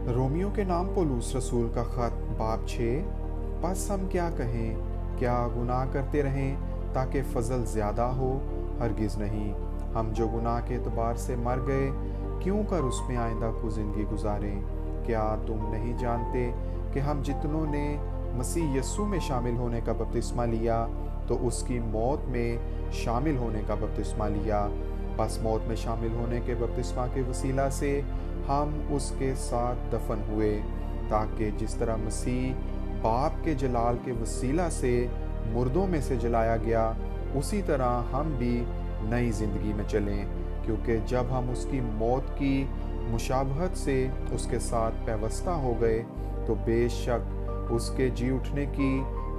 Romeo के नाम पौलुस रसूल का खत बाब 6। बस हम क्या कहें, क्या गुनाह करते रहें ताकि फजल ज़्यादा हो? हरगिज़ नहीं। हम जो गुनाह के एतबार से मर गए, क्यों कर उसमें आइंदा को ज़िंदगी गुजारें? क्या तुम नहीं जानते कि हम जितनों ने मसीह यस्सू में शामिल होने का बपतिस्मा लिया तो उसकी मौत में शामिल होने का बपतिस्मा लिया? बस मौत में शामिल होने के बपतिस्मा के वसीला से हम उसके साथ दफन हुए, ताकि जिस तरह मसीह बाप के जलाल के वसीला से मुर्दों में से जलाया गया, उसी तरह हम भी नई ज़िंदगी में चलें। क्योंकि जब हम उसकी मौत की मुशाबहत से उसके साथ पैवस्ता हो गए, तो बेशक उसके जी उठने की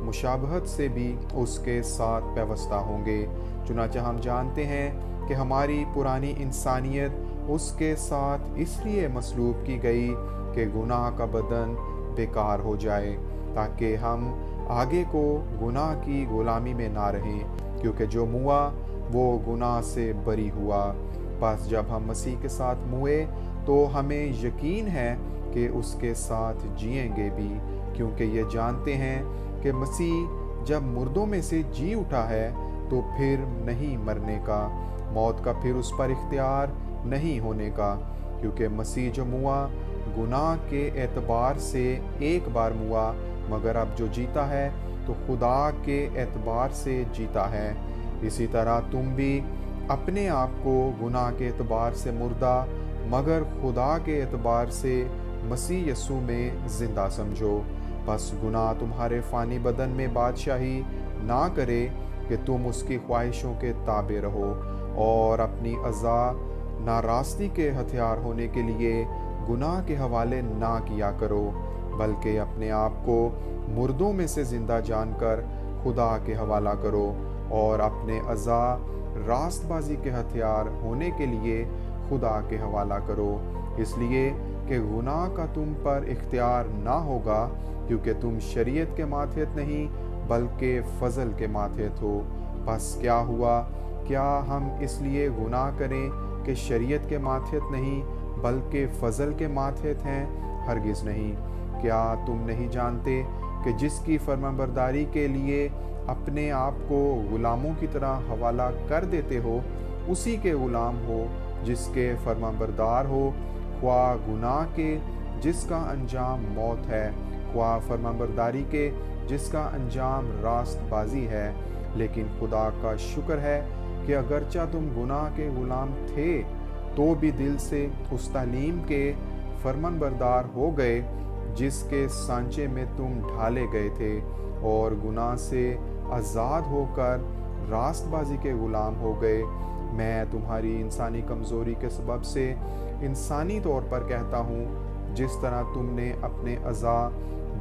मुशाबहत से भी उसके साथ पैवस्ता होंगे। चुनांचे हम जानते हैं कि हमारी पुरानी इंसानियत उसके साथ इसलिए मसलूब की गई कि गुनाह का बदन बेकार हो जाए, ताकि हम आगे को गुनाह की गुलामी में ना रहें। क्योंकि जो मुआ वो गुनाह से बरी हुआ। बस जब हम मसीह के साथ मुए तो हमें यकीन है कि उसके साथ जिएंगे भी, क्योंकि ये जानते हैं कि मसीह जब मुर्दों में से जी उठा है तो फिर नहीं मरने का, मौत का फिर उस पर इख्तियार नहीं होने का। क्योंकि मसीह जो मुआ गुनाह के एतबार से एक बार मुआ, मगर अब जो जीता है तो खुदा के एतबार से जीता है। इसी तरह तुम भी अपने आप को गुनाह के एतबार से मुर्दा, मगर खुदा के एतबार से मसीह यस्सू में ज़िंदा समझो। बस गुनाह तुम्हारे फ़ानी बदन में बादशाही ना करे कि तुम उसकी ख्वाहिशों के ताबे रहो, और अपनी अज़ा नारास्ती के हथियार होने के लिए गुनाह के हवाले ना किया करो, बल्कि अपने आप को मुर्दों में से ज़िंदा जानकर खुदा के हवाला करो, और अपने अज़ा रास्तबाजी के हथियार होने के लिए खुदा के हवाला करो। इसलिए कि गुनाह का तुम पर इख्तियार ना होगा, क्योंकि तुम शरीयत के मातहत नहीं बल्कि फजल के मातहत हो। बस क्या हुआ, क्या हम इसलिए गुनाह करें कि शरीयत के मातहत नहीं बल्कि फजल के मातहत हैं? हरगिज़ नहीं। क्या तुम नहीं जानते कि जिसकी फरमाबरदारी के लिए अपने आप को गुलामों की तरह हवाला कर देते हो, उसी के गुलाम हो जिसके फरमाबरदार हो, ख्वाह गुनाह के जिसका अंजाम मौत है, ख्वाह फरमाबरदारी के जिसका अंजाम रास्तबाजी है। लेकिन खुदा का शुक्र है कि अगरचा तुम गुनाह के गुलाम थे तो भी दिल से उस तालीम के फरमाबरदार हो गए जिसके सांचे में तुम ढाले गए थे, और गुनाह से आज़ाद होकर रास्तबाजी के गुलाम हो गए। मैं तुम्हारी इंसानी कमज़ोरी के सबब से इंसानी तौर पर कहता हूँ, जिस तरह तुमने अपने अज़ा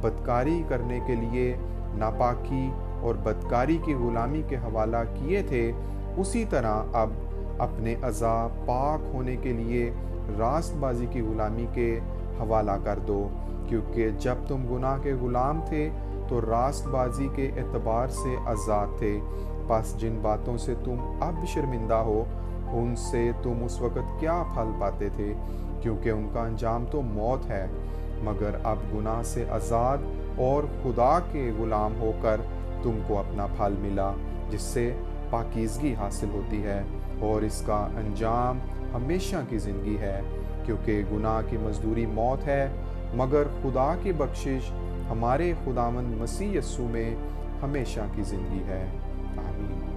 बदकारी करने के लिए नापाकी और बदकारी की गुलामी के हवाला किए थे, उसी तरह अब अपने अज़ा पाक होने के लिए रास्तबाजी की गुलामी के हवाला कर दो। क्योंकि जब तुम गुनाह के गुलाम थे तो रास्तबाजी के एतबार से आज़ाद थे। बस जिन बातों से तुम अब शर्मिंदा हो, उनसे तुम उस वक़्त क्या फल पाते थे, क्योंकि उनका अंजाम तो मौत है। मगर अब गुनाह से आज़ाद और खुदा के गुलाम होकर तुमको अपना फल मिला, जिससे पाकीज़गी हासिल होती है, और इसका अंजाम हमेशा की ज़िंदगी है। क्योंकि गुनाह की मजदूरी मौत है, मगर खुदा की बख्शिश हमारे खुदावंद मसीह यस्सू में हमेशा की ज़िंदगी है। आमीन।